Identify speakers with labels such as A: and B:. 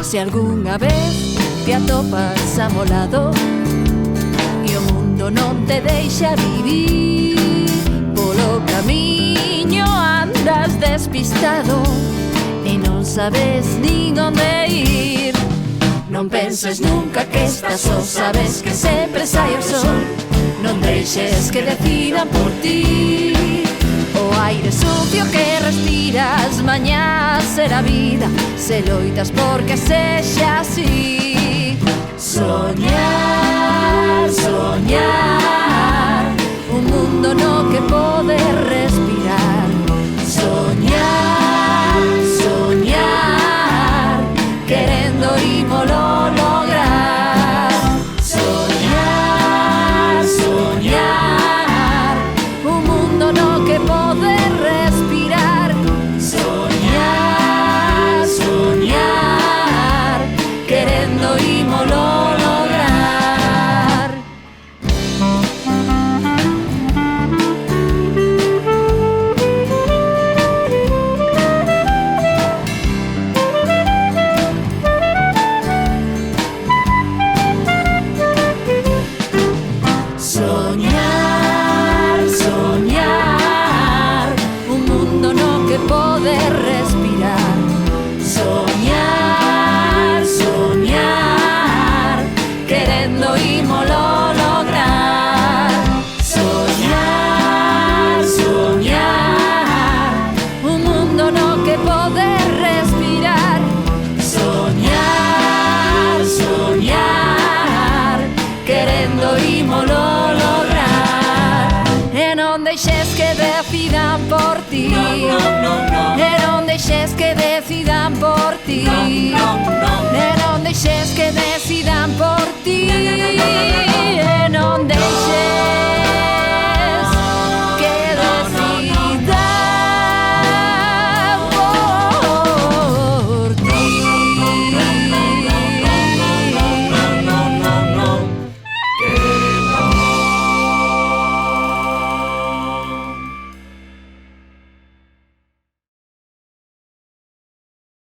A: Se algunha vez te atopas amolado e o mundo non te deixa vivir, polo camiño andas despistado e non sabes nin onde ir. Non penses nunca que estás só, sabes que sempre sai o sol. Non deixes que decidan por ti. O aire sucio que respiras mañá será vida, se loitas porque sexa así. Soñar, soñar, un mundo no que poder respirar. Soñar, soñar, querendo ímolo lograr. Soñar, soñar, un mundo no que poder respirar. Soñar, soñar, querendo ímolo lograr. Soñar, soñar, un mundo no que poder respirar. Soñar, soñar, querendo ímolo lograr. Soñar, soñar, un mundo no que poder respirar. Soñar, soñar, querendo ímolo lograr. E non deixes que decidan por ti. E non deixes que decidan por ti. E non deixes que decidan por ti. E non